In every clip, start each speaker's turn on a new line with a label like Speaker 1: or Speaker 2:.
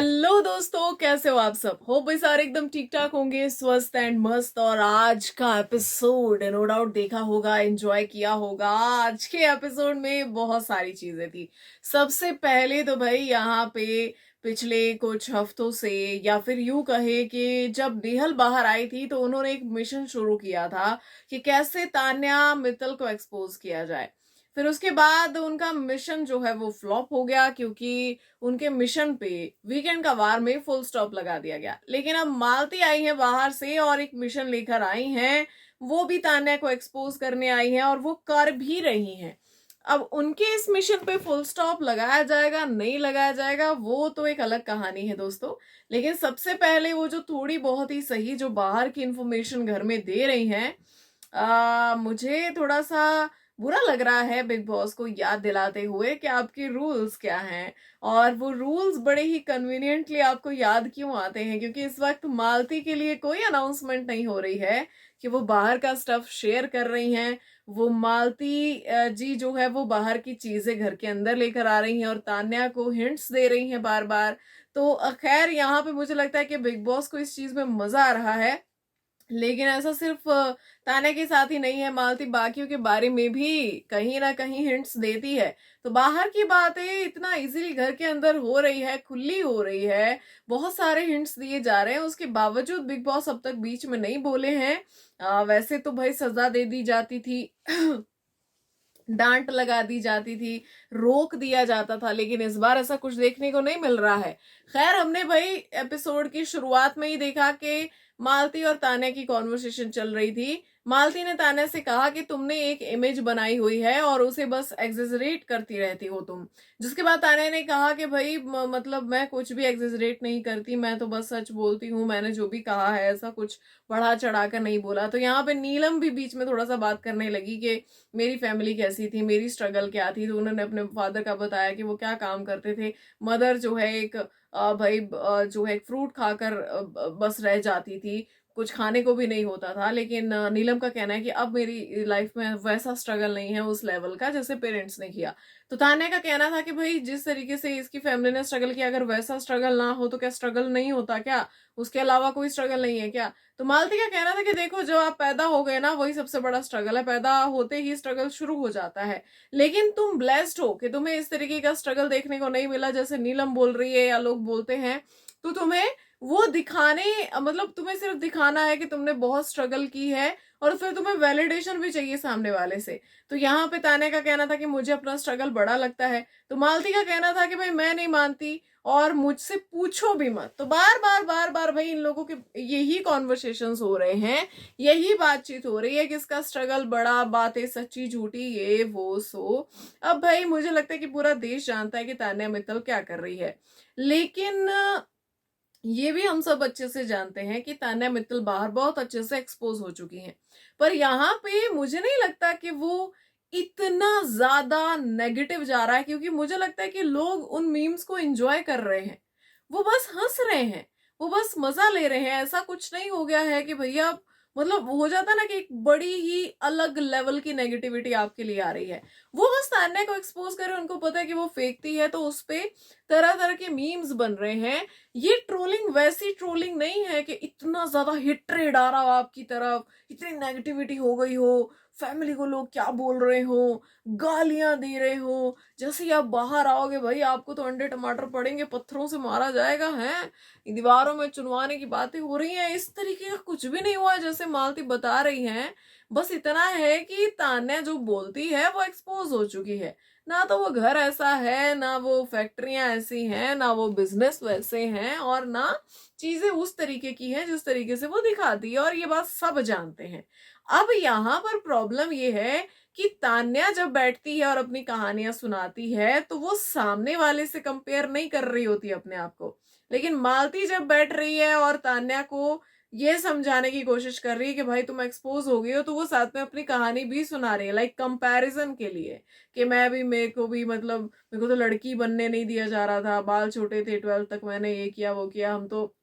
Speaker 1: Hello दोस्तों, कैसे हो आप सब। होप भाई सारे एकदम ठीक ठाक होंगे, स्वस्थ एंड मस्त। और आज का एपिसोड नो डाउट देखा होगा, एंजॉय किया होगा। आज के एपिसोड में बहुत सारी चीजें थी। सबसे पहले तो भाई यहाँ पे पिछले कुछ हफ्तों से, या फिर यूं कहे कि जब नेहल बाहर आई थी तो उन्होंने एक मिशन शुरू किया था कि कैसे तान्या मित्तल को एक्सपोज किया जाए। फिर उसके बाद उनका मिशन जो है वो फ्लॉप हो गया, क्योंकि उनके मिशन पे वीकेंड का वार में फुल स्टॉप लगा दिया गया। लेकिन अब मालती आई है बाहर से और एक मिशन लेकर आई हैं। वो भी तान्या को एक्सपोज करने आई हैं और वो कर भी रही हैं। अब उनके इस मिशन पे फुल स्टॉप लगाया जाएगा नहीं लगाया जाएगा वो तो एक अलग कहानी है दोस्तों। लेकिन सबसे पहले वो जो थोड़ी बहुत ही सही जो बाहर की इंफॉर्मेशन घर में दे रही हैं, मुझे थोड़ा सा बुरा लग रहा है बिग बॉस को याद दिलाते हुए कि आपके रूल्स क्या हैं। और वो रूल्स बड़े ही कन्वीनियंटली आपको याद क्यों आते हैं, क्योंकि इस वक्त मालती के लिए कोई अनाउंसमेंट नहीं हो रही है कि वो बाहर का स्टफ शेयर कर रही हैं। वो मालती जी जो है वो बाहर की चीजें घर के अंदर लेकर आ रही हैं और तान्या को हिंट्स दे रही हैं बार बार। तो खैर यहाँ पे मुझे लगता है कि बिग बॉस को इस चीज में मजा आ रहा है। लेकिन ऐसा सिर्फ तान्या के साथ ही नहीं है, मालती बाकियों के बारे में भी कहीं ना कहीं हिंट्स देती है। तो बाहर की बातें इतना इजीली घर के अंदर हो रही है, खुली हो रही है, बहुत सारे हिंट्स दिए जा रहे हैं, उसके बावजूद बिग बॉस अब तक बीच में नहीं बोले हैं। वैसे तो भाई सजा दे दी जाती थी डांट लगा दी जाती थी, रोक दिया जाता था, लेकिन इस बार ऐसा कुछ देखने को नहीं मिल रहा है। खैर, हमने भाई एपिसोड की शुरुआत में ही देखा कि मालती और तान्या की कॉन्वर्सेशन चल रही थी। मालती ने तान्या से कहा कि तुमने एक इमेज बनाई हुई है और उसे बस एग्जेजरेट करती रहती हो तुम। जिसके बाद तान्या ने कहा कि भाई मतलब मैं कुछ भी एग्जेजरेट नहीं करती, मैं तो बस सच बोलती हूँ, मैंने जो भी कहा है ऐसा कुछ बढ़ा चढ़ा कर नहीं बोला। तो यहाँ पे नीलम भी बीच में थोड़ा सा बात करने लगी कि मेरी फैमिली कैसी थी, मेरी स्ट्रगल क्या थी। तो उन्होंने अपने फादर का बताया कि वो क्या काम करते थे। मदर जो है एक भाई जो है एक फ्रूट खाकर बस रह जाती थी, कुछ खाने को भी नहीं होता था। लेकिन नीलम का कहना है कि अब मेरी लाइफ में वैसा स्ट्रगल नहीं है उस लेवल का जैसे पेरेंट्स ने किया। तो तान्या का कहना था कि भाई जिस तरीके से इसकी फैमिली ने स्ट्रगल किया, अगर वैसा स्ट्रगल ना हो तो क्या स्ट्रगल नहीं होता क्या, उसके अलावा कोई स्ट्रगल नहीं है क्या। तो मालती का कहना था कि देखो, जो आप पैदा हो गए ना वही सबसे बड़ा स्ट्रगल है, पैदा होते ही स्ट्रगल शुरू हो जाता है। लेकिन तुम ब्लेस्ड हो कि तुम्हें इस तरीके का स्ट्रगल देखने को नहीं मिला जैसे नीलम बोल रही है या लोग बोलते हैं। तो तुम्हें वो दिखाने, मतलब तुम्हें सिर्फ दिखाना है कि तुमने बहुत स्ट्रगल की है, और फिर तुम्हें वैलिडेशन भी चाहिए सामने वाले से। तो यहाँ पे तान्या का कहना था कि मुझे अपना स्ट्रगल बड़ा लगता है। तो मालती का कहना था कि भाई मैं नहीं मानती और मुझसे पूछो भी मत। तो बार बार बार बार भाई इन लोगों के यही कॉन्वर्सेशंस हो रहे हैं, यही बातचीत हो रही है कि इसका स्ट्रगल बड़ा, बातें सच्ची झूठी, ये वो सो। अब भाई मुझे लगता है कि पूरा देश जानता है कि तान्या मित्तल क्या कर रही है। लेकिन ये भी हम सब अच्छे से जानते हैं कि तान्या मित्तल बाहर बहुत अच्छे से एक्सपोज हो चुकी हैं। पर यहाँ पे मुझे नहीं लगता कि वो इतना ज्यादा नेगेटिव जा रहा है, क्योंकि मुझे लगता है कि लोग उन मीम्स को एंजॉय कर रहे हैं, वो बस हंस रहे हैं, वो बस मजा ले रहे हैं। ऐसा कुछ नहीं हो गया है कि भैया, मतलब हो जाता ना कि एक बड़ी ही अलग लेवल की नेगेटिविटी आपके लिए आ रही है। वो बस तान्या को एक्सपोज करे, उनको पता है कि वो फेकती है, तो उस पे तरह तरह के मीम्स बन रहे हैं। ये ट्रोलिंग वैसी ट्रोलिंग नहीं है कि इतना ज्यादा हिटरेट आ रहा हो आपकी तरफ, इतनी नेगेटिविटी हो गई हो, फैमिली को लोग क्या बोल रहे हो, गालियां दे रहे हो, जैसे ही आप बाहर आओगे भाई आपको तो अंडे टमाटर पड़ेंगे, पत्थरों से मारा जाएगा है, दीवारों में चुनवाने की बातें हो रही हैं। इस तरीके का कुछ भी नहीं हुआ है जैसे मालती बता रही हैं। बस इतना है कि तान्या जो बोलती है वो एक्सपोज हो चुकी है। ना तो वो घर ऐसा है, ना वो फैक्ट्रियां ऐसी हैं, ना वो बिजनेस वैसे हैं, और ना चीजें उस तरीके की हैं जिस तरीके से वो दिखाती है, और ये बात सब जानते हैं। अब यहाँ पर प्रॉब्लम ये है कि तान्या जब बैठती है और अपनी कहानियां सुनाती है तो वो सामने वाले से कंपेयर नहीं कर रही होती अपने आप को। लेकिन मालती जब बैठ रही है और तान्या को ये समझाने की कोशिश कर रही है कि भाई तुम एक्सपोज हो गई हो, तो वो साथ में अपनी कहानी भी सुना रही है, लाइक कंपैरिजन के लिए कि मैं भी, मेरे को भी, मतलब मेरे को तो लड़की बनने नहीं दिया जा रहा था, बाल छोटे थे, 12 तक मैंने ये किया वो किया, हम तो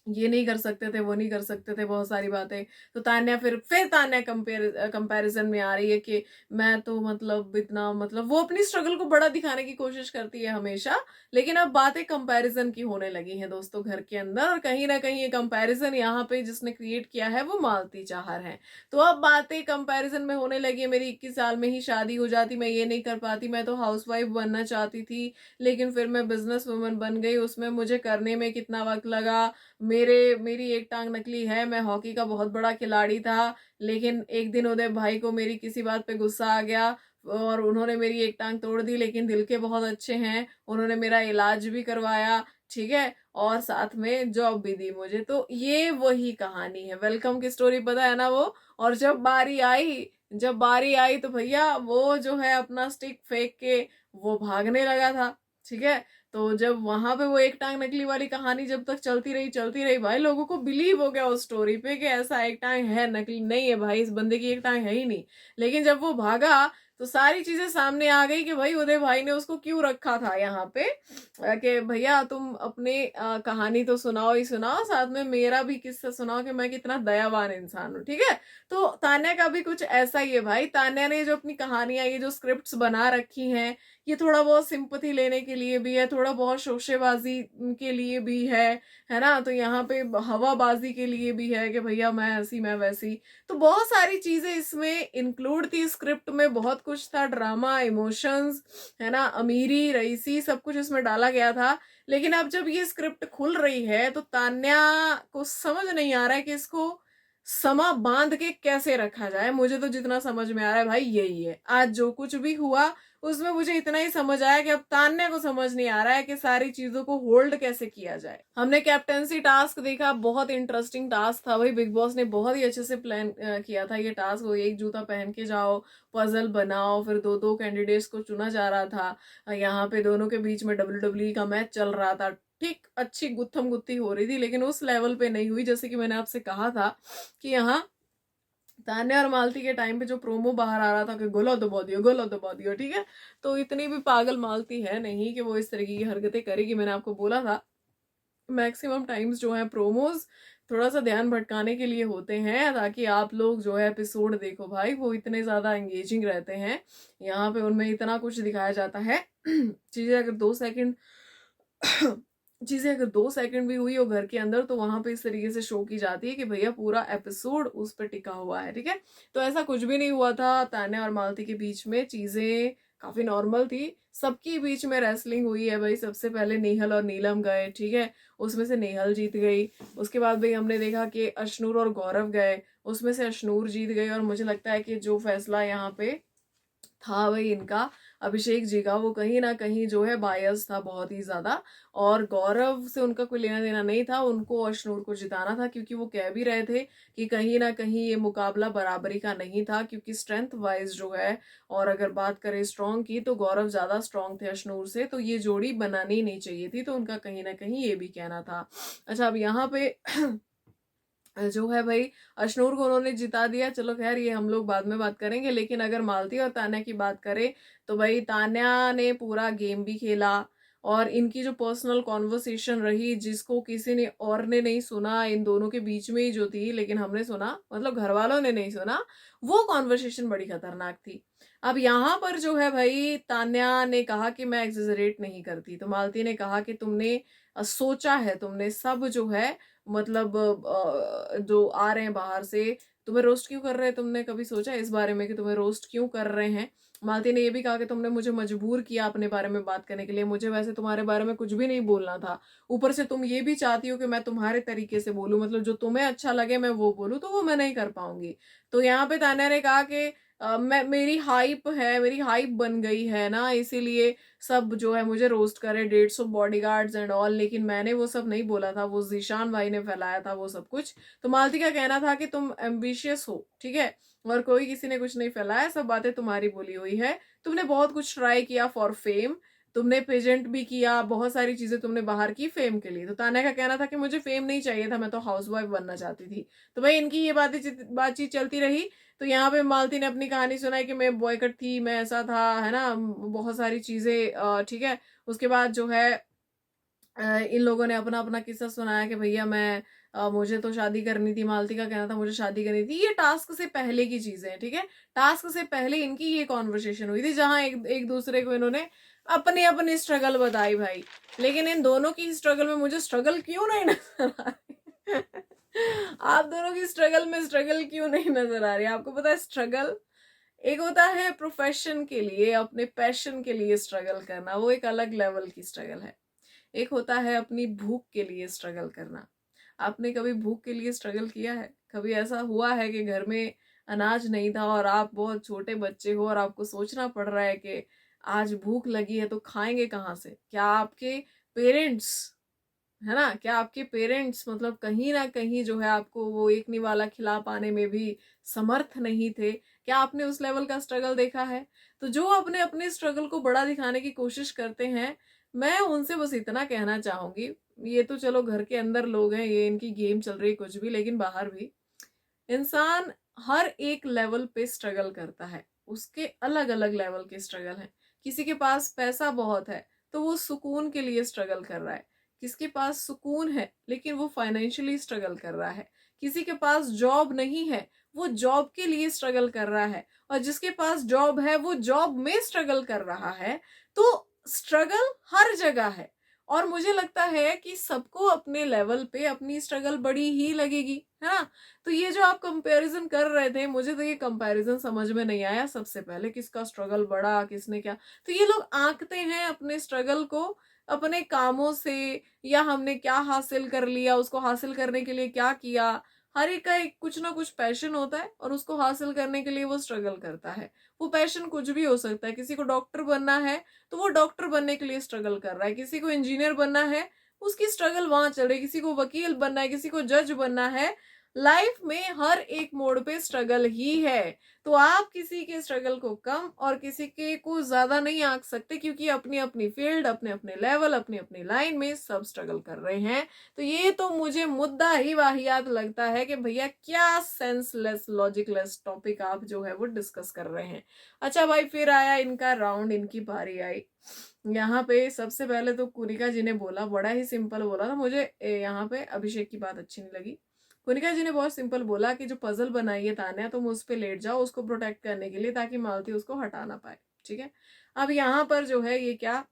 Speaker 1: ये नहीं कर सकते थे, वो नहीं कर सकते थे, बहुत सारी बातें। तो तान्या फिर तान्या कंपैरिजन में आ रही है कि मैं तो मतलब इतना, मतलब वो अपनी स्ट्रगल को बड़ा दिखाने की कोशिश करती है हमेशा, लेकिन अब बातें कंपैरिजन की होने लगी हैं दोस्तों घर के अंदर। और कहीं ना कहीं ये कंपैरिजन यहाँ पे जिसने क्रिएट किया है वो मालती चाहर है। तो अब बातें कंपैरिजन में होने लगी है, मेरी 21 साल में ही शादी हो जाती, मैं ये नहीं कर पाती, मैं तो हाउसवाइफ बनना चाहती थी लेकिन फिर मैं बिजनेस वुमन बन गई, उसमें मुझे करने में कितना वक्त लगा, मेरी एक टांग नकली है, मैं हॉकी का बहुत बड़ा खिलाड़ी था, लेकिन एक दिन उदय भाई को मेरी किसी बात पे गुस्सा आ गया और उन्होंने मेरी एक टांग तोड़ दी, लेकिन दिल के बहुत अच्छे हैं, उन्होंने मेरा इलाज भी करवाया, ठीक है, और साथ में जॉब भी दी मुझे। तो ये वही कहानी है, वेलकम की स्टोरी, पता है ना वो। और जब बारी आई तो भैया वो जो है अपना स्टिक फेंक के वो भागने लगा था, ठीक है। तो जब वहां पे वो एक टांग नकली वाली कहानी जब तक चलती रही भाई, लोगों को बिलीव हो गया उस स्टोरी पे कि ऐसा एक टांग है, नकली नहीं है भाई, इस बंदे की एक टांग है ही नहीं। लेकिन जब वो भागा तो सारी चीजें सामने आ गई कि भाई उदय भाई ने उसको क्यों रखा था यहाँ पे, कि भैया तुम अपने कहानी तो सुनाओ ही सुनाओ, साथ में मेरा भी किस्सा सुनाओ कि मैं कितना दयावान इंसान हूँ, ठीक है। तो तान्या का भी कुछ ऐसा ही है भाई, तान्या ने जो अपनी कहानियां, ये जो स्क्रिप्ट्स बना रखी हैं, ये थोड़ा बहुत सिंपथी लेने के लिए भी है, थोड़ा बहुत शोशेबाजी के लिए भी है ना। तो यहाँ पे हवाबाजी के लिए भी है कि भैया मैं ऐसी मैं वैसी। तो बहुत सारी चीजें इसमें इंक्लूड थी, स्क्रिप्ट में बहुत कुछ था, ड्रामा, इमोशंस, है ना, अमीरी रईसी, सब कुछ इसमें डाला गया था। लेकिन अब जब ये स्क्रिप्ट खुल रही है तो तान्या को समझ नहीं आ रहा है कि इसको समा बांध के कैसे रखा जाए। मुझे तो जितना समझ में आ रहा है भाई यही है, आज जो कुछ भी हुआ उसमें मुझे इतना ही समझ आया कि अब तान्या को समझ नहीं आ रहा है कि सारी चीजों को होल्ड कैसे किया जाए। हमने कैप्टेंसी टास्क देखा, बहुत इंटरेस्टिंग टास्क था भाई, बिग बॉस ने बहुत ही अच्छे से प्लान किया था ये टास्क। वो एक जूता पहन के जाओ, पजल बनाओ, फिर दो दो कैंडिडेट्स को चुना जा रहा था, यहाँ पे दोनों के बीच में WWE का मैच चल रहा था, ठीक अच्छी गुत्थम गुत्थी हो रही थी, लेकिन उस लेवल पे नहीं हुई। जैसे कि मैंने आपसे कहा था कि यहाँ तान्या और मालती के टाइम पे जो प्रोमो बाहर आ रहा था कि गोला दबा दियो, गोला दबा दियो, ठीक है, तो इतनी भी पागल मालती है नहीं कि वो इस तरह की हरकतें करेगी। मैंने आपको बोला था मैक्सिमम टाइम्स जो है प्रोमोज थोड़ा सा ध्यान भटकाने के लिए होते हैं, ताकि आप लोग जो है एपिसोड देखो भाई, वो इतने ज्यादा एंगेजिंग रहते हैं। यहाँ पे उनमें इतना कुछ दिखाया जाता है चीजें अगर 2 सेकंड चीजें अगर 2 सेकंड भी हुई हो घर के अंदर, तो वहां पे इस तरीके से शो की जाती है कि भैया पूरा एपिसोड उस पर टिका हुआ है, ठीक है। तो ऐसा कुछ भी नहीं हुआ था तान्या और मालती के बीच में, चीजें काफी नॉर्मल थी। सबके बीच में रेसलिंग हुई है भाई, सबसे पहले नेहल और नीलम गए, ठीक है, उसमें से नेहल जीत गई। उसके बाद भाई हमने देखा कि अशनूर और गौरव गए, उसमें से अशनूर जीत गई। और मुझे लगता है कि जो फैसला यहाँ पे था भाई इनका, अभिषेक जी का, वो कहीं ना कहीं जो है बायस था बहुत ही ज्यादा। और गौरव से उनका कोई लेना देना नहीं था, उनको अशनूर को जिताना था, क्योंकि वो कह भी रहे थे कि कहीं ना कहीं ये मुकाबला बराबरी का नहीं था, क्योंकि स्ट्रेंथ वाइज जो है, और अगर बात करें स्ट्रॉन्ग की, तो गौरव ज्यादा स्ट्रॉन्ग थे अशनूर से, तो ये जोड़ी बनानी नहीं चाहिए थी। तो उनका कहीं ना कहीं ये भी कहना था। अच्छा, अब यहाँ पे जो है भाई अशनूर को उन्होंने जिता दिया, चलो खैर ये हम लोग बाद में बात करेंगे। लेकिन अगर मालती और तान्या की बात करें तो भाई तान्या ने पूरा गेम भी खेला, और इनकी जो पर्सनल कॉन्वर्सेशन रही जिसको किसी ने और ने नहीं सुना, इन दोनों के बीच में ही जो थी, लेकिन हमने सुना, मतलब घर वालों ने नहीं सुना, वो कॉन्वर्सेशन बड़ी खतरनाक थी। अब यहाँ पर जो है भाई तान्या ने कहा कि मैं एक्सेजरेट नहीं करती, तो मालती ने कहा कि तुमने सोचा है, तुमने सब जो है, मतलब जो आ रहे हैं बाहर से तुम्हें रोस्ट क्यों कर रहे हैं, तुमने कभी सोचा इस बारे में कि तुम्हें रोस्ट क्यों कर रहे हैं। मालती ने ये भी कहा कि तुमने मुझे मजबूर किया अपने बारे में बात करने के लिए, मुझे वैसे तुम्हारे बारे में कुछ भी नहीं बोलना था, ऊपर से तुम ये भी चाहती हो कि मैं तुम्हारे तरीके से बोलूं, मतलब जो तुम्हें अच्छा लगे मैं वो बोलूं, तो वो मैं नहीं कर पाऊंगी। तो यहाँ पे तान्या ने कहा कि मैं मेरी हाइप है, मेरी हाइप बन गई है ना, इसीलिए सब जो है मुझे रोस्ट करे, 150 बॉडीगार्ड्स एंड ऑल, लेकिन मैंने वो सब नहीं बोला था, वो जीशान भाई ने फैलाया था वो सब कुछ। तो मालती का कहना था कि तुम एम्बिशियस हो, ठीक है, और कोई किसी ने कुछ नहीं फैलाया, सब बातें तुम्हारी बोली हुई है, तुमने बहुत कुछ ट्राई किया फॉर फेम, तुमने पेजेंट भी किया, बहुत सारी चीजें तुमने बाहर की फेम के लिए। तो तान्या का कहना था कि मुझे फेम नहीं चाहिए था, मैं तो हाउसवाइफ बनना चाहती थी। तो भाई इनकी ये बातचीत चलती रही। तो यहाँ पे मालती ने अपनी कहानी सुनाई कि मैं बॉयकट थी, मैं ऐसा था, है ना, बहुत सारी चीजें, ठीक है। उसके बाद जो है इन लोगों ने अपना अपना किस्सा सुनाया कि भैया मैं मुझे तो शादी करनी थी, मालती का कहना था मुझे शादी करनी थी। ये टास्क से पहले की चीजें हैं, ठीक है। टास्क से पहले इनकी ये कॉन्वर्सेशन हुई थी जहां एक एक दूसरे को इन्होंने अपनी अपनी स्ट्रगल बताई भाई। लेकिन इन दोनों की स्ट्रगल में मुझे स्ट्रगल क्यों नहीं नजर आ रही? आप दोनों की स्ट्रगल में स्ट्रगल क्यों नहीं नजर आ रही? आपको पता है स्ट्रगल एक होता है प्रोफेशन के लिए, अपने पैशन के लिए स्ट्रगल करना, वो एक अलग लेवल की स्ट्रगल है। एक होता है अपनी भूख के लिए स्ट्रगल करना। आपने कभी भूख के लिए स्ट्रगल किया है? कभी ऐसा हुआ है कि घर में अनाज नहीं था और आप बहुत छोटे बच्चे हो और आपको सोचना पड़ रहा है कि आज भूख लगी है तो खाएंगे कहाँ से? क्या आपके पेरेंट्स, है ना, क्या आपके पेरेंट्स मतलब कहीं ना कहीं जो है आपको वो एक निवाला खिला पाने में भी समर्थ नहीं थे? क्या आपने उस लेवल का स्ट्रगल देखा है? तो जो अपने अपने स्ट्रगल को बड़ा दिखाने की कोशिश करते हैं, मैं उनसे बस इतना कहना चाहूंगी, ये तो चलो घर के अंदर लोग हैं, ये इनकी गेम चल रही है कुछ भी, लेकिन बाहर भी इंसान हर एक लेवल पे स्ट्रगल करता है। उसके अलग अलग लेवल के स्ट्रगल हैं। किसी के पास पैसा बहुत है तो वो सुकून के लिए स्ट्रगल कर रहा है। किसके पास सुकून है लेकिन वो फाइनेंशियली स्ट्रगल कर रहा है। किसी के पास जॉब नहीं है, वो जॉब के लिए स्ट्रगल कर रहा है। और जिसके पास जॉब है वो जॉब में स्ट्रगल कर रहा है। तो स्ट्रगल हर जगह है। और मुझे लगता है कि सबको अपने लेवल पे अपनी स्ट्रगल बड़ी ही लगेगी, है ना। तो ये जो आप कंपैरिजन कर रहे थे, मुझे तो ये कंपैरिजन समझ में नहीं आया। सबसे पहले किसका स्ट्रगल बड़ा, किसने क्या, तो ये लोग आंकते हैं अपने स्ट्रगल को अपने कामों से, या हमने क्या हासिल कर लिया, उसको हासिल करने के लिए क्या किया। हर एक का एक कुछ ना कुछ पैशन होता है और उसको हासिल करने के लिए वो स्ट्रगल करता है। वो पैशन कुछ भी हो सकता है। किसी को डॉक्टर बनना है तो वो डॉक्टर बनने के लिए स्ट्रगल कर रहा है। किसी को इंजीनियर बनना है, उसकी स्ट्रगल वहां चल रही है। किसी को वकील बनना है, किसी को जज बनना है। लाइफ में हर एक मोड़ पे स्ट्रगल ही है। तो आप किसी के स्ट्रगल को कम और किसी के को ज्यादा नहीं आंक सकते, क्योंकि अपनी अपनी फील्ड, अपने अपने लेवल, अपनी अपनी लाइन में सब स्ट्रगल कर रहे हैं। तो ये तो मुझे मुद्दा ही वाहियात लगता है कि भैया क्या सेंसलेस लॉजिकलेस टॉपिक आप जो है वो डिस्कस कर रहे हैं। अच्छा भाई, फिर आया इनका राउंड, इनकी बारी आई। यहाँ पे सबसे पहले तो कुनिका जी ने बोला, बड़ा ही सिंपल बोला था। मुझे यहाँ पे अभिषेक की बात अच्छी नहीं लगी। कुनिका जी ने बहुत सिंपल बोला कि जो पजल बनाई है तान्या, तुम उस पे लेट जाओ उसको प्रोटेक्ट करने के लिए, ताकि मालती उसको हटा ना पाए। ठीक है। अब यहाँ पर जो है ये क्या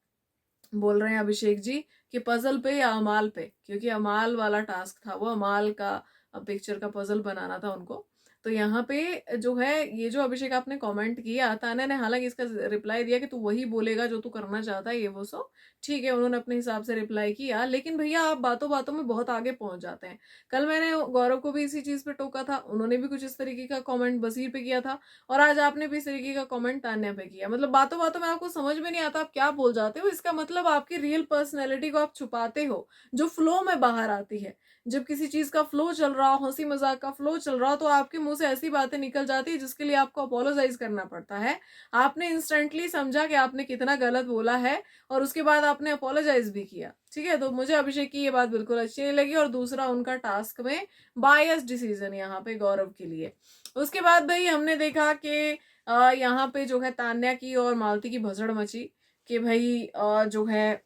Speaker 1: बोल रहे हैं अभिषेक जी कि पजल पे या अमाल पे, क्योंकि अमाल वाला टास्क था, वो अमाल का पिक्चर का पजल बनाना था उनको। तो यहाँ पे जो है ये जो अभिषेक आपने कमेंट किया, तान्या ने हालांकि इसका रिप्लाई दिया कि तू वही बोलेगा जो तू करना चाहता है, ये वो सो ठीक है, उन्होंने अपने हिसाब से रिप्लाई किया। लेकिन भैया आप बातों बातों में बहुत आगे पहुंच जाते हैं। कल मैंने गौरव को भी इसी चीज पे टोका था, उन्होंने भी कुछ इस तरीके का कॉमेंट बसीर पे किया था, और आज आपने भी इस तरीके का कमेंट तान्या पे किया। मतलब बातों बातों में आपको समझ में नहीं आता आप क्या बोल जाते हो। इसका मतलब आपकी रियल पर्सनैलिटी को आप छुपाते हो, जो फ्लो में बाहर आती है। जब किसी चीज का फ्लो चल रहा हो, हंसी मजाक का फ्लो चल रहा हो, तो आपके मुंह से ऐसी बातें निकल जाती है जिसके लिए आपको अपोलोजाइज करना पड़ता है। आपने इंस्टेंटली समझा कि आपने कितना गलत बोला है और उसके बाद आपने अपोलोजाइज भी किया। ठीक है। तो मुझे अभिषेक की ये बात बिल्कुल अच्छी नहीं लगी। और दूसरा, उनका टास्क में बायस डिसीजन यहाँ पे गौरव के लिए। उसके बाद भाई हमने देखा कि यहाँ पे जो है तान्या की और मालती की भसड़ मची कि भाई जो है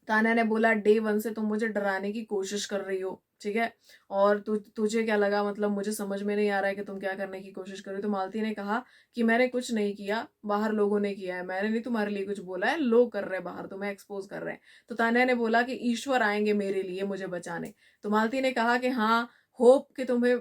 Speaker 1: तान्या ने बोला डे वन से तुम मुझे डराने की कोशिश कर रही हो, ठीक है, और तुझे क्या लगा, मतलब मुझे समझ में नहीं आ रहा है कि तुम क्या करने की कोशिश कर रही हो। तो मालती ने कहा कि मैंने कुछ नहीं किया, बाहर लोगों ने किया है, मैंने नहीं तुम्हारे लिए कुछ बोला है, लोग कर रहे हैं बाहर, तुम्हें एक्सपोज कर रहे हैं। तो तान्या ने बोला कि ईश्वर आएंगे मेरे लिए मुझे बचाने। तो मालती ने कहा कि हाँ, होप कि तुम्हें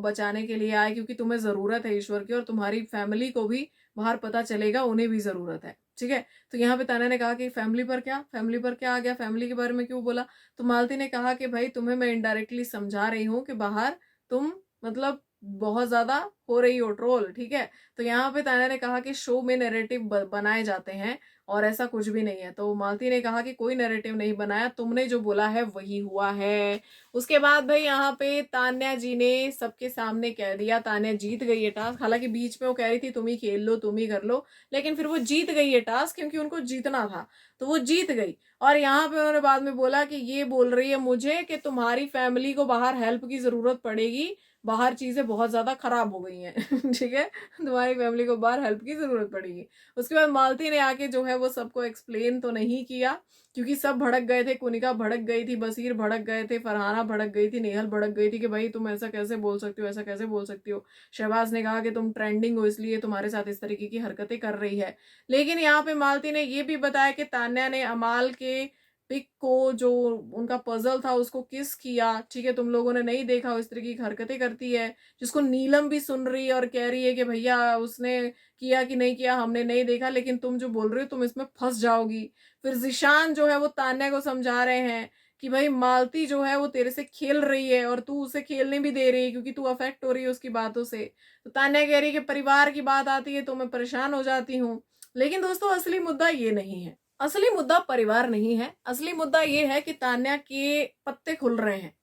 Speaker 1: बचाने के लिए आए, क्योंकि तुम्हें जरूरत है ईश्वर की, और तुम्हारी फैमिली को भी बाहर पता चलेगा, उन्हें भी जरूरत है। ठीक है। तो यहाँ पे तान्या ने कहा कि फैमिली पर क्या, फैमिली पर क्या आ गया, फैमिली के बारे में क्यों बोला। तो मालती ने कहा कि भाई तुम्हें मैं इनडायरेक्टली समझा रही हूँ कि बाहर तुम मतलब बहुत ज्यादा हो रही हो ट्रोल। ठीक है। तो यहाँ पे तान्या ने कहा कि शो में नैरेटिव बनाए जाते हैं और ऐसा कुछ भी नहीं है। तो मालती ने कहा कि कोई नैरेटिव नहीं बनाया, तुमने जो बोला है वही हुआ है। उसके बाद भाई यहाँ पे तान्या जी ने सबके सामने कह दिया, तान्या जीत गई ये टास्क। हालांकि बीच में वो कह रही थी तुम ही खेल लो, तुम ही कर लो, लेकिन फिर वो जीत गई ये टास्क क्योंकि उनको जीतना था, तो वो जीत गई। और यहाँ पे उन्होंने बाद में बोला कि ये बोल रही है मुझे कि तुम्हारी फैमिली को बाहर हेल्प की जरूरत पड़ेगी, बाहर चीजें बहुत ज्यादा खराब हो गई हैं। ठीक है। तुम्हारी फैमिली को बाहर हेल्प की जरूरत पड़ेगी। उसके बाद मालती ने आके जो है वो सबको एक्सप्लेन तो नहीं किया, क्योंकि सब भड़क गए थे। कुनिका भड़क गई थी, बसीर भड़क गए थे, फरहाना भड़क गई थी, नेहल भड़क गई थी कि भाई तुम ऐसा कैसे बोल सकती हो, ऐसा कैसे बोल सकती हो। शहबाज ने कहा कि तुम ट्रेंडिंग हो इसलिए तुम्हारे साथ इस तरीके की हरकतें कर रही है। लेकिन यहाँ पे मालती ने ये भी बताया कि तान्या ने अमाल के पिक को, जो उनका पजल था, उसको किस किया। ठीक है, तुम लोगों ने नहीं देखा, इस तरीके की हरकतें करती है, जिसको नीलम भी सुन रही है और कह रही है कि भैया उसने किया कि नहीं किया हमने नहीं देखा, लेकिन तुम जो बोल रही हो तुम इसमें फंस जाओगी। फिर जिशान जो है वो तान्या को समझा रहे हैं कि भाई मालती जो है वो तेरे से खेल रही है और तू उसे खेलने भी दे रही है, क्योंकि तू अफेक्ट हो रही है उसकी बातों से। तो तान्या कह रही है कि परिवार की बात आती है तो मैं परेशान हो जाती हूँ। लेकिन दोस्तों असली मुद्दा ये नहीं है, असली मुद्दा परिवार नहीं है। असली मुद्दा ये है कि तान्या के पत्ते खुल रहे हैं।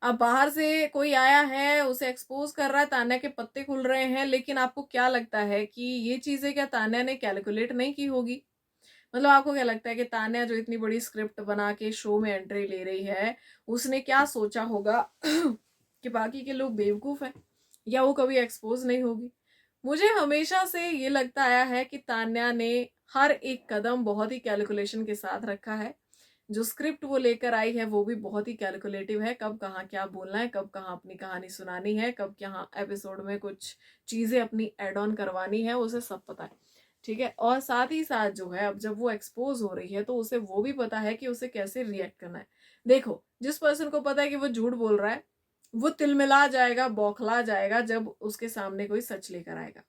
Speaker 1: अब बाहर से कोई आया है, उसे एक्सपोज कर रहा है, तान्या के पत्ते खुल रहे हैं। लेकिन आपको क्या लगता है कि ये चीजें क्या तान्या ने कैलकुलेट नहीं की होगी? मतलब आपको क्या लगता है कि तान्या जो इतनी बड़ी स्क्रिप्ट बना के शो में एंट्री ले रही है, उसने क्या सोचा होगा कि बाकी के लोग बेवकूफ हैं या वो कभी एक्सपोज नहीं होगी? मुझे हमेशा से ये लगता आया है कि तान्या ने हर एक कदम बहुत ही कैलकुलेशन के साथ रखा है। जो स्क्रिप्ट वो लेकर आई है वो भी बहुत ही कैलकुलेटिव है, कब कहाँ क्या बोलना है, कब कहाँ अपनी कहानी सुनानी है, कब कहाँ एपिसोड में कुछ चीजें अपनी एड ऑन करवानी है, उसे सब पता है। ठीक है, और साथ ही साथ जो है अब जब वो एक्सपोज हो रही है तो उसे वो भी पता है कि उसे कैसे रिएक्ट करना है। देखो, जिस पर्सन को पता है कि वो झूठ बोल रहा है, वो तिलमिला जाएगा, बौखला जाएगा जब उसके सामने कोई सच लेकर आएगा।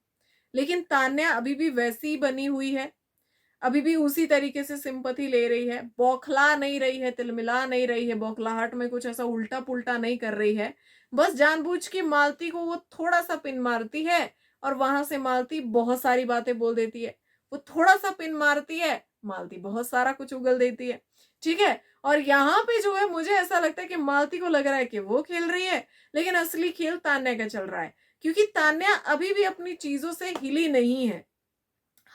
Speaker 1: लेकिन तान्या अभी भी वैसी ही बनी हुई है, अभी भी उसी तरीके से सिंपैथी ले रही है, बौखला नहीं रही है, तिलमिला नहीं रही है, बौखलाहट में कुछ ऐसा उल्टा पुल्टा नहीं कर रही है। बस जानबूझ के मालती को वो थोड़ा सा पिन मारती है और वहां से मालती बहुत सारी बातें बोल देती है। वो थोड़ा सा पिन मारती है, मालती बहुत सारा कुछ उगल देती है। ठीक है, और यहाँ पे जो है मुझे ऐसा लगता है कि मालती को लग रहा है कि वो खेल रही है, लेकिन असली खेल तान्या का चल रहा है, क्योंकि तान्या अभी भी अपनी चीजों से हिली नहीं है।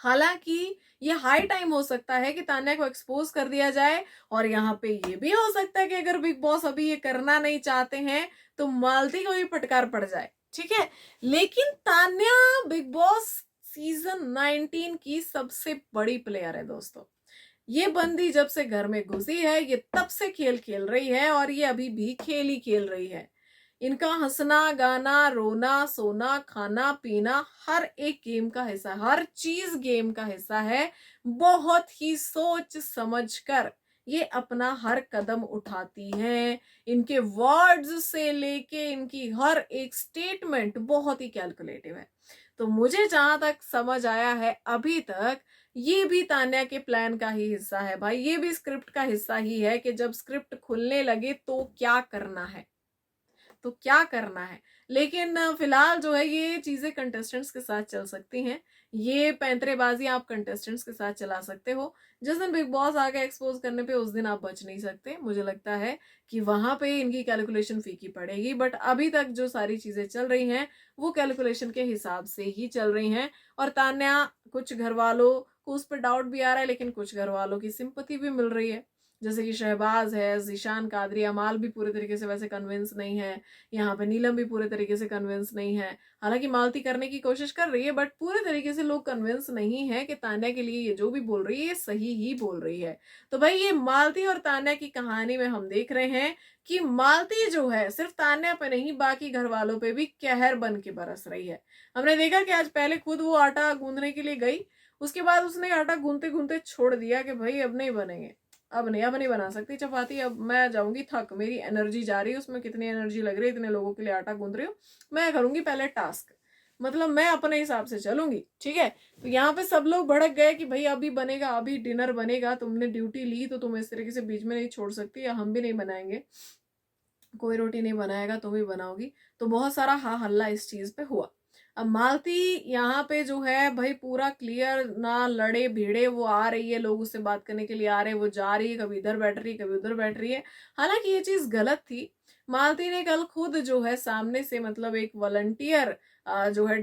Speaker 1: हालांकि ये हाई टाइम हो सकता है कि तान्या को एक्सपोज कर दिया जाए, और यहाँ पे ये भी हो सकता है कि अगर बिग बॉस अभी ये करना नहीं चाहते हैं तो मालती को भी फटकार पड़ जाए। ठीक है, लेकिन तान्या बिग बॉस सीजन 19 की सबसे बड़ी प्लेयर है दोस्तों। ये बंदी जब से घर में घुसी है ये तब से खेल खेल रही है, और ये अभी भी खेल ही खेल रही है। इनका हंसना गाना रोना सोना खाना पीना हर एक गेम का हिस्सा, हर चीज गेम का हिस्सा है। बहुत ही सोच समझ कर ये अपना हर कदम उठाती हैं। इनके वर्ड्स से लेके इनकी हर एक स्टेटमेंट बहुत ही कैलकुलेटिव है। तो मुझे जहां तक समझ आया है अभी तक, ये भी तान्या के प्लान का ही हिस्सा है भाई, ये भी स्क्रिप्ट का हिस्सा ही है कि जब स्क्रिप्ट खुलने लगे तो क्या करना है, तो क्या करना है। लेकिन फिलहाल जो है ये चीजें कंटेस्टेंट्स के साथ चल सकती हैं, ये पैंतरेबाजी आप कंटेस्टेंट्स के साथ चला सकते हो। जिस दिन बिग बॉस आके एक्सपोज करने पे उस दिन आप बच नहीं सकते। मुझे लगता है कि वहां पे इनकी कैलकुलेशन फीकी पड़ेगी, बट अभी तक जो सारी चीजें चल रही हैं वो कैलकुलेशन के हिसाब से ही चल रही हैं। और तान्या, कुछ घर वालों को उस पर डाउट भी आ रहा है, लेकिन कुछ घर वालों की सिंपैथी भी मिल रही है, जैसे कि शहबाज है, जिशान, कादरी, अमाल भी पूरे तरीके से वैसे कन्विंस नहीं है, यहाँ पे नीलम भी पूरे तरीके से कन्विंस नहीं है। हालांकि मालती करने की कोशिश कर रही है, बट पूरे तरीके से लोग कन्विंस नहीं है कि तान्या के लिए ये जो भी बोल रही है ये सही ही बोल रही है। तो भाई ये मालती और तान्या की कहानी में हम देख रहे हैं कि मालती जो है सिर्फ तान्या पे नहीं बाकी घर वालों पे भी कहर बन के बरस रही है। हमने देखा कि आज पहले खुद वो आटा गूंदने के लिए गई, उसके बाद उसने आटा गूंदते गूंदते छोड़ दिया कि भाई अब नहीं बनेंगे, अब नहीं बना सकती चपाती, अब मैं जाऊंगी, थक, मेरी एनर्जी जा रही है, उसमें कितनी एनर्जी लग रही है, इतने लोगों के लिए आटा गूंद रही हूँ, मैं करूंगी पहले टास्क, मतलब मैं अपने हिसाब से चलूंगी। ठीक है, तो यहाँ पे सब लोग भड़क गए कि भाई अभी बनेगा, अभी डिनर बनेगा, तुमने ड्यूटी ली तो तुम इस तरीके से बीच में नहीं छोड़ सकती, या हम भी नहीं बनाएंगे, कोई रोटी नहीं बनाएगा तुम ही बनाओगी। तो बहुत सारा हा हल्ला इस चीज पे हुआ। अब मालती यहाँ पे जो है भाई पूरा क्लियर, ना लड़े भिड़े, वो आ रही है, लोग उससे बात करने के लिए आ रहे हैं, वो जा रही है, कभी इधर बैठ रही है, कभी उधर बैठ रही है। हालांकि ये चीज गलत थी। मालती ने कल खुद जो है सामने से, मतलब एक वॉलंटियर जो है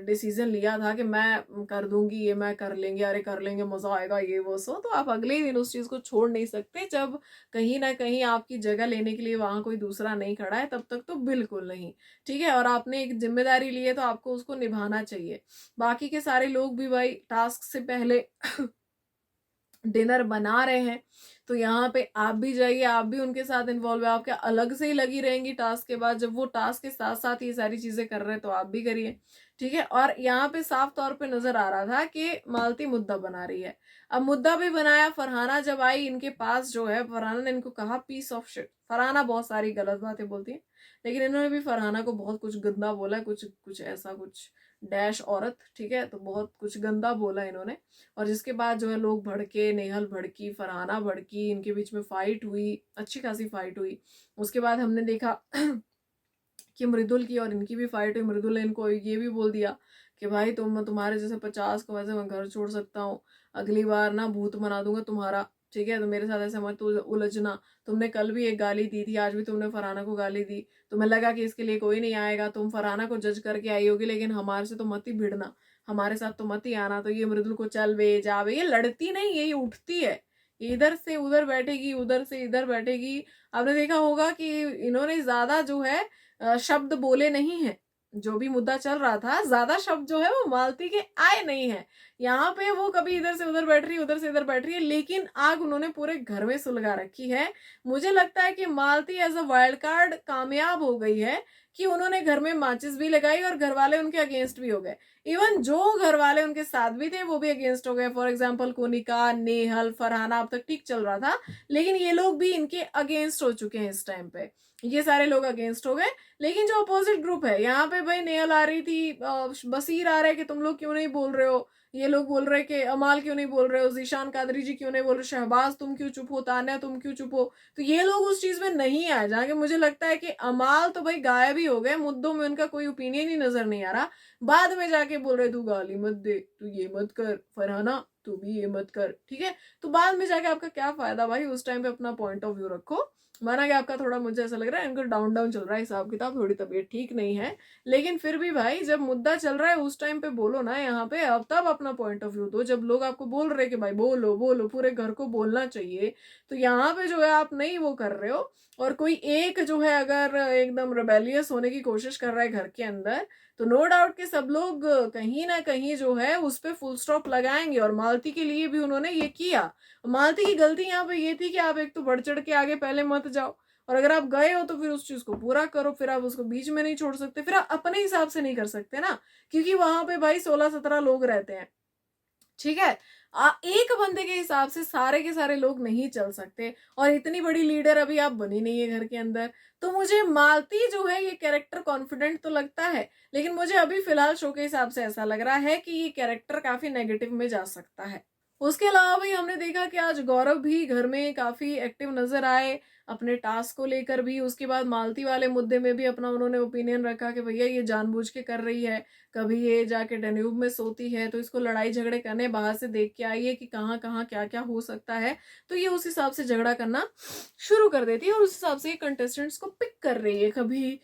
Speaker 1: डिसीजन लिया था कि मैं कर दूंगी, ये मैं कर लेंगे, अरे कर लेंगे, मजा आएगा, ये वो सो। तो आप अगले ही दिन उस चीज को छोड़ नहीं सकते, जब कहीं ना कहीं आपकी जगह लेने के लिए वहां कोई दूसरा नहीं खड़ा है, तब तक तो बिल्कुल नहीं। ठीक है, और आपने एक जिम्मेदारी ली है तो आपको उसको निभाना चाहिए। बाकी के सारे लोग भी भाई टास्क से पहले डिनर बना रहे हैं, तो यहाँ पे आप भी जाइए, आप भी उनके साथ इन्वॉल्व है। आप क्या अलग से ही लगी रहेंगी टास्क के बाद? जब वो टास्क के साथ साथ ये सारी चीजें कर रहे हैं तो आप भी करिए, ठीक है। और यहाँ पे साफ तौर पे नजर आ रहा था कि मालती मुद्दा बना रही है। अब मुद्दा भी बनाया, फरहाना जब आई इनके पास जो है, फरहाना ने इनको कहा पीस ऑफ शिट। फरहाना बहुत सारी गलत बातें बोलती है, लेकिन इन्होंने भी फरहाना को बहुत कुछ गंदा बोला, कुछ कुछ ऐसा कुछ डैश औरत, ठीक है, तो बहुत कुछ गंदा बोला इन्होंने। और जिसके बाद जो है लोग भड़के, नेहल भड़की, फरहाना भड़की, इनके बीच में फाइट हुई, अच्छी खासी फाइट हुई। उसके बाद हमने देखा कि मृदुल की और इनकी भी फाइट हुई। मृदुल ने इनको ये भी बोल दिया कि भाई तुम्हारे जैसे 50 को वैसे मैं घर छोड़ सकता हूँ, अगली बार ना भूत बना दूंगा तुम्हारा, ठीक है, तो मेरे साथ ऐसे मत उलझना। तुमने कल भी एक गाली दी थी, आज भी तुमने फरहाना को गाली दी, तुम्हें लगा कि इसके लिए कोई नहीं आएगा, तुम फरहाना को जज करके आई होगी, लेकिन हमारे से तो मत ही भिड़ना, हमारे साथ तो मत ही आना। तो ये मृदुल को चल बे जा बे, ये लड़ती नहीं है, ये उठती है, इधर से उधर बैठेगी, उधर से इधर बैठेगी। आपने देखा होगा कि इन्होंने ज्यादा जो है शब्द बोले नहीं है। जो भी मुद्दा चल रहा था, ज्यादा शब्द जो है वो मालती के आए नहीं है। यहाँ पे वो कभी इधर से उधर बैठ रही है, उधर से इधर बैठ रही है, लेकिन आग उन्होंने पूरे घर में सुलगा रखी है। मुझे लगता है कि मालती एज अ वाइल्ड कार्ड कामयाब हो गई है कि उन्होंने घर में माचिस भी लगाई और घर वाले उनके अगेंस्ट भी हो गए। इवन जो घर वाले उनके साथ भी थे वो भी अगेंस्ट हो गए। फॉर एग्जाम्पल कोनिका, नेहल, फरहाना, अब तक ठीक चल रहा था, लेकिन ये लोग भी इनके अगेंस्ट हो चुके हैं इस टाइम पे। ये सारे लोग अगेंस्ट हो गए। लेकिन जो अपोजिट ग्रुप है, यहाँ पे भाई नेहल आ रही थी, बसीर आ रहा है कि तुम लोग क्यों नहीं बोल रहे हो, ये लोग बोल रहे कि अमाल क्यों नहीं बोल रहे हो, जीशान कादरी जी क्यों नहीं बोल रहे, शहबाज तुम क्यों चुप हो, तान्या तुम क्यों चुप हो। तो ये लोग उस चीज में नहीं आए, जहाँ के मुझे लगता है कि अमाल तो भाई गायब ही हो गए, मुद्दों में उनका कोई ओपिनियन ही नजर नहीं आ रहा। बाद में जाके बोल रहे तू गाली मत दे, तू ये मत कर, फरहाना तू भी ये मत कर, ठीक है। तो बाद में जाके आपका क्या फायदा भाई, उस टाइम पे अपना पॉइंट ऑफ व्यू रखो। माना कि आपका थोड़ा, मुझे ऐसा लग रहा है इनको डाउन डाउन चल रहा है हिसाब किताब, थोड़ी तबीयत ठीक नहीं है, लेकिन फिर भी भाई जब मुद्दा चल रहा है उस टाइम पे बोलो ना, यहाँ पे अब तब अपना पॉइंट ऑफ व्यू दो। जब लोग आपको बोल रहे कि भाई बोलो बोलो, पूरे घर को बोलना चाहिए, तो यहाँ पे जो है आप नहीं वो कर रहे हो। और कोई एक जो है अगर एकदम रेबेलियस होने की कोशिश कर रहा है घर के अंदर, तो नो डाउट कि सब लोग कहीं ना कहीं जो है उस पर फुल स्टॉप लगाएंगे। और मालती के लिए भी उन्होंने ये किया। मालती की गलती यहाँ पे ये थी कि आप एक तो बढ़ चढ़ के आगे पहले मत जाओ, और अगर आप गए हो तो फिर उस चीज को पूरा करो, फिर आप उसको बीच में नहीं छोड़ सकते, फिर आप अपने हिसाब से नहीं कर सकते ना, क्योंकि वहां पे भाई 16-17 लोग रहते हैं, ठीक है। एक बंदे के हिसाब से सारे के सारे लोग नहीं चल सकते, और इतनी बड़ी लीडर अभी आप बनी नहीं है घर के अंदर। तो मुझे मालती जो है ये कैरेक्टर कॉन्फिडेंट तो लगता है, लेकिन मुझे अभी फिलहाल शो के हिसाब से ऐसा लग रहा है कि ये कैरेक्टर काफी नेगेटिव में जा सकता है। उसके अलावा भी हमने देखा कि आज गौरव भी घर में काफी एक्टिव नजर आए, अपने टास्क को लेकर भी। उसके बाद मालती वाले मुद्दे में भी अपना उन्होंने ओपिनियन रखा कि भैया ये जानबूझ के कर रही है, कभी ये जाके डेन्यूब में सोती है तो इसको लड़ाई झगड़े करने, बाहर से देख के आई है कि कहाँ कहाँ क्या क्या हो सकता है, तो ये उस हिसाब से झगड़ा करना शुरू कर देती है, और उस हिसाब से ये कंटेस्टेंट्स को पिक कर रही है। कभी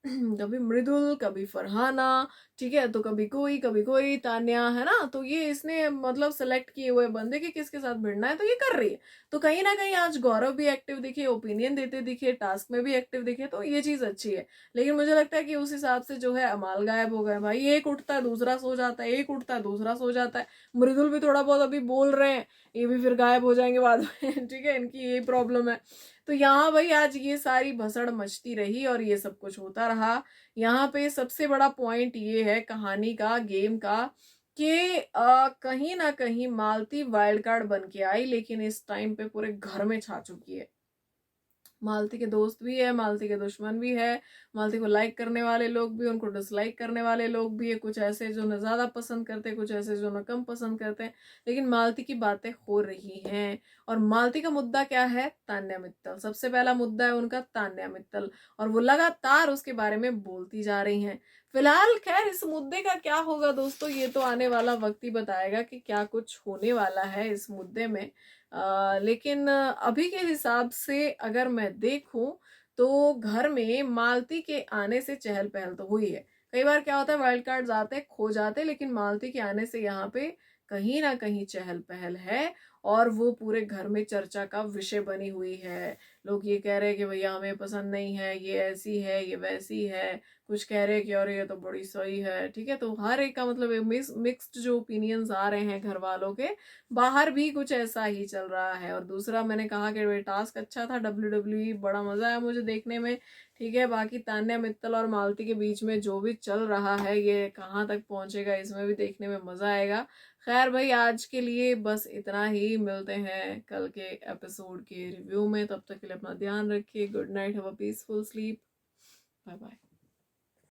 Speaker 1: कभी मृदुल, कभी फरहाना, ठीक है, तो कभी कोई तान्या, है ना। तो ये इसने मतलब सेलेक्ट किए हुए बंदे कि किसके साथ भिड़ना है, तो ये कर रही है। तो कहीं ना कहीं आज गौरव भी एक्टिव दिखे, ओपिनियन देते दिखे, टास्क में भी एक्टिव दिखे, तो ये चीज अच्छी है। लेकिन मुझे लगता है कि उस हिसाब से जो है अमाल गायब हो गए भाई। एक उठता है दूसरा सो जाता है, एक उठता है दूसरा सो जाता है। मृदुल भी थोड़ा बहुत अभी बोल रहे हैं, ये भी फिर गायब हो जाएंगे बाद में ठीक है, इनकी यही प्रॉब्लम है। तो यहाँ भाई आज ये सारी भसड़ मचती रही और ये सब कुछ होता रहा। यहाँ पे सबसे बड़ा पॉइंट ये है कहानी का, गेम का, कि कहीं ना कहीं मालती वाइल्ड कार्ड बन के आई, लेकिन इस टाइम पे पूरे घर में छा चुकी है। मालती के दोस्त भी है, मालती के दुश्मन भी है, मालती को लाइक करने वाले लोग भी, उनको डिसलाइक करने वाले लोग भी है, कुछ ऐसे जो न ज्यादा पसंद करते हैं, कुछ ऐसे जो न कम पसंद करते हैं, लेकिन मालती की बातें हो रही हैं। और मालती का मुद्दा क्या है? तान्या मित्तल सबसे पहला मुद्दा है उनका, तान्या मित्तल, और वो लगातार उसके बारे में बोलती जा रही हैं। फिलहाल खैर इस मुद्दे का क्या होगा दोस्तों, ये तो आने वाला वक्त ही बताएगा कि क्या कुछ होने वाला है इस मुद्दे में। लेकिन अभी के हिसाब से अगर मैं देखूं तो घर में मालती के आने से चहल पहल तो हुई है। कई बार क्या होता है, वाइल्ड कार्ड्स आते खो जाते, लेकिन मालती के आने से यहाँ पे कहीं ना कहीं चहल पहल है। और वो पूरे घर में चर्चा का विषय बनी हुई है। लोग ये कह रहे हैं कि भैया हमें पसंद नहीं है, ये ऐसी है, ये वैसी है, कुछ कह रहे हैं कि अरे ये तो बड़ी सही है, ठीक है। तो हर एक का मतलब मिक्स्ड जो ओपिनियंस आ रहे हैं घर वालों के, बाहर भी कुछ ऐसा ही चल रहा है। और दूसरा मैंने कहा कि टास्क अच्छा था, WWE बड़ा मजा आया मुझे देखने में, ठीक है। बाकी तान्या मित्तल और मालती के बीच में जो भी चल रहा है ये कहाँ तक पहुंचेगा, इसमें भी देखने में मजा आएगा। खैर भाई आज के लिए बस इतना ही, मिलते हैं कल के एपिसोड के रिव्यू में। तब तक के लिए अपना ध्यान रखिए। Good night, have a peaceful sleep, bye bye.